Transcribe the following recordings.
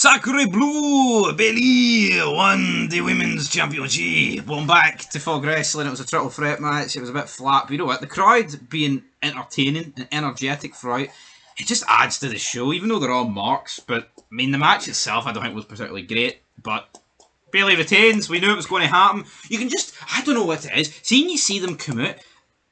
Sacre Blue! Bayley won the Women's Championship. Going back to Fog Wrestling, it was a triple threat match. It was a bit flat, but you know what? The crowd being entertaining and energetic throughout, it just adds to the show, even though they're all marks. But, I mean, the match itself I don't think was particularly great, but Bayley retains. We knew it was going to happen. You can just, I don't know what it is. Seeing you see them come out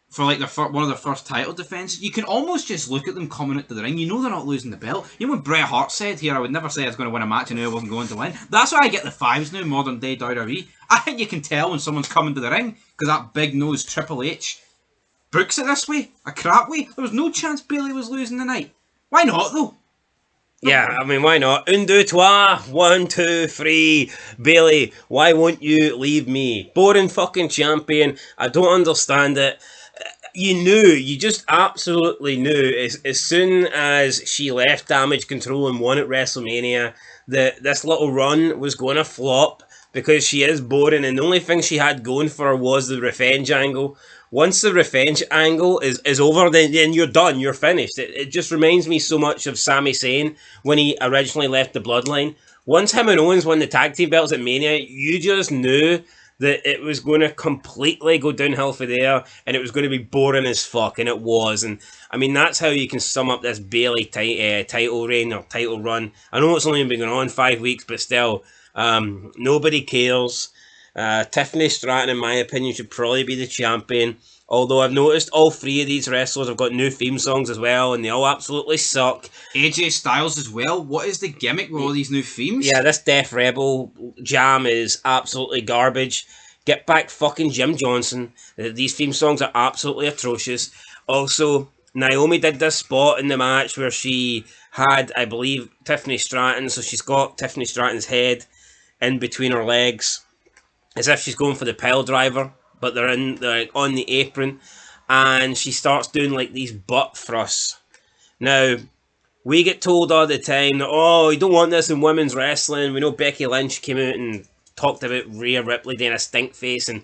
for like one of their first title defences, you can almost just look at them coming out to the ring. You know they're not losing the belt. You know when Bret Hart said here, I would never say I was going to win a match and I wasn't going to win. That's why I get the fives now, modern day WWE. I think you can tell when someone's coming to the ring because that big nose Triple H books it this way, a crap way. There was no chance Bayley was losing the night. Why not though? Yeah, I mean, why not? Un, deux, trois, 1, 2, 3. Bayley, why won't you leave me? Boring fucking champion. I don't understand it. You just absolutely knew as soon as she left Damage Control and won at WrestleMania that this little run was going to flop because she is boring, and the only thing she had going for her was the revenge angle. Once the revenge angle is over, then you're done, you're finished. It just reminds me so much of Sami Zayn when he originally left the Bloodline. Once him and Owens won the tag team belts at Mania, you just knew that it was going to completely go downhill for there, and it was going to be boring as fuck, and it was. And I mean, that's how you can sum up this Bayley title reign or title run. I know it's only been going on 5 weeks, but still, nobody cares. Tiffany Stratton, in my opinion, should probably be the champion. Although I've noticed all three of these wrestlers have got new theme songs as well, and they all absolutely suck. AJ Styles as well. What is the gimmick with all these new themes? Yeah, this Death Rebel jam is absolutely garbage. Get back fucking Jim Johnson. These theme songs are absolutely atrocious. Also, Naomi did this spot in the match where she had, I believe, Tiffany Stratton. So she's got Tiffany Stratton's head in between her legs, as if she's going for the pile driver, but they're on the apron, and she starts doing like these butt thrusts. Now, we get told all the time that, oh, you don't want this in women's wrestling. We know Becky Lynch came out and talked about Rhea Ripley doing a stink face, and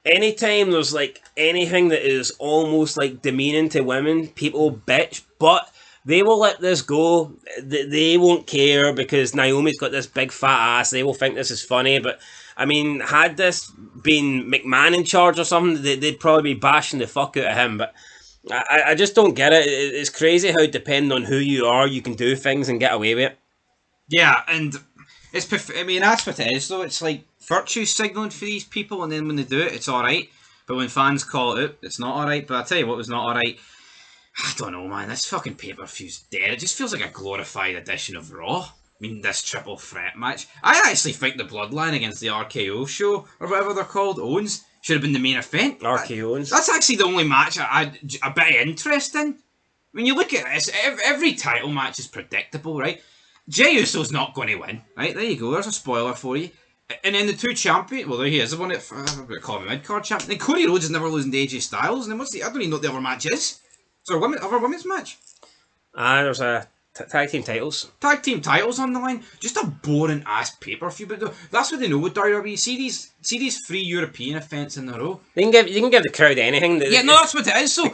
anytime there's like anything that is almost like demeaning to women, people bitch, but they will let this go. They won't care because Naomi's got this big fat ass. They will think this is funny, but I mean, had this been McMahon in charge or something, they'd probably be bashing the fuck out of him. But I just don't get it. It's crazy how, depending on who you are, you can do things and get away with it. Yeah, and it's I mean, that's what it is, though. It's like virtue signalling for these people, and then when they do it, it's alright. But when fans call it out, it's not alright. But I'll tell you what was not alright. I don't know, man. This fucking pay-per-view's dead. It just feels like a glorified edition of Raw. I mean, this triple threat match. I actually think the Bloodline against the RKO show, or whatever they're called, Owens, should have been the main event. RKO Owens. That's actually the only match I had a bit of interest in. When you look at this, every title match is predictable, right? Jey Uso's not going to win, right? There you go. There's a spoiler for you. And then the two champions, well, there he is. The one that I'm going to call him mid-card champion. Then Cody Rhodes is never losing to AJ Styles. And then I don't even know what the other match is. Is there a women's match? There's a tag team titles. Tag team titles on the line. Just a boring ass pay-per-view. But that's what they know with WWE. See these 3 European events in a row. You can give the crowd anything. Yeah, no, that's what it is. So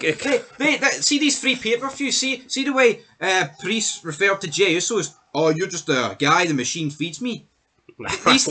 they see these 3 pay-per-views. See the way Priest referred to Jey Uso as, oh, you're just a guy the machine feeds me. These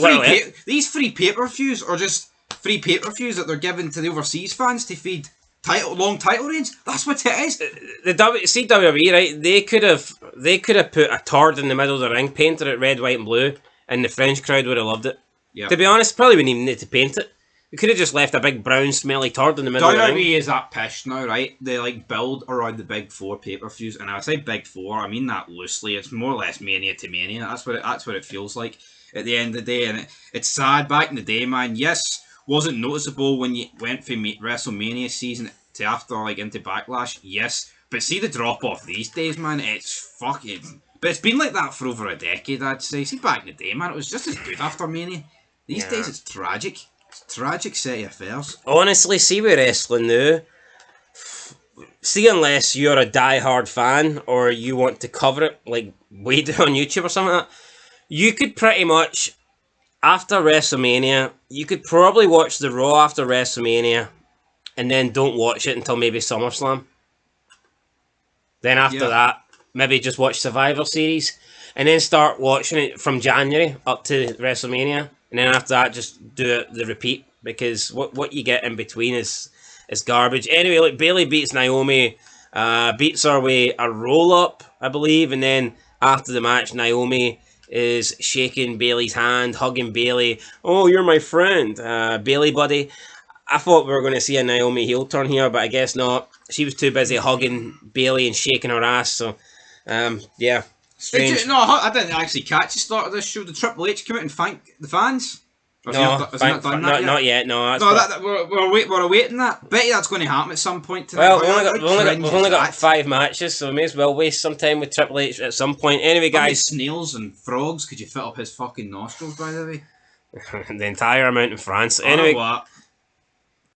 3 pay-per-views are just 3 pay-per-views that they're giving to the overseas fans to feed long title reigns. That's what it is. The WWE, right? They could have put a turd in the middle of the ring, painted it red, white, and blue, and the French crowd would have loved it. Yep. To be honest, probably wouldn't even need to paint it. We could have just left a big brown, smelly turd in the middle of the ring. WWE is that pissed now, right? They like build around the big 4 pay-per-views, and I say big 4, I mean that loosely. It's more or less mania to mania. That's what it feels like at the end of the day, and it's sad. Back in the day, man. Yes. Wasn't noticeable when you went from WrestleMania season to after, like, into Backlash, yes. But see the drop-off these days, man, it's fucking... But it's been like that for over a decade, I'd say. See, back in the day, man, it was just as good after Mania. These days, it's tragic. It's a tragic set of affairs. Honestly, see with wrestling now, see, unless you're a die-hard fan, or you want to cover it, like we do on YouTube or something like that, you could pretty much... After WrestleMania, you could probably watch the Raw after WrestleMania and then don't watch it until maybe SummerSlam. Then after that, maybe just watch Survivor Series. and then start watching it from January up to WrestleMania, and then after that, just do the repeat, because what you get in between is garbage. Anyway, like Bayley beats Naomi, beats her with a roll up, I believe, and then after the match, Naomi is shaking Bayley's hand, hugging Bayley. Oh, you're my friend, Bayley buddy. I thought we were going to see a Naomi heel turn here, but I guess not. She was too busy hugging Bayley and shaking her ass. So, yeah, strange. No, I didn't actually catch the start of this show. Did Triple H come out and thank the fans? Or Not yet. No, we're awaiting that. Bet you that's going to happen at some point tonight. Well, we've only got 5 matches, so we may as well waste some time with Triple H at some point. Anyway, guys. How many snails and frogs could you fit up his fucking nostrils, by the way? The entire amount in France. Anyway,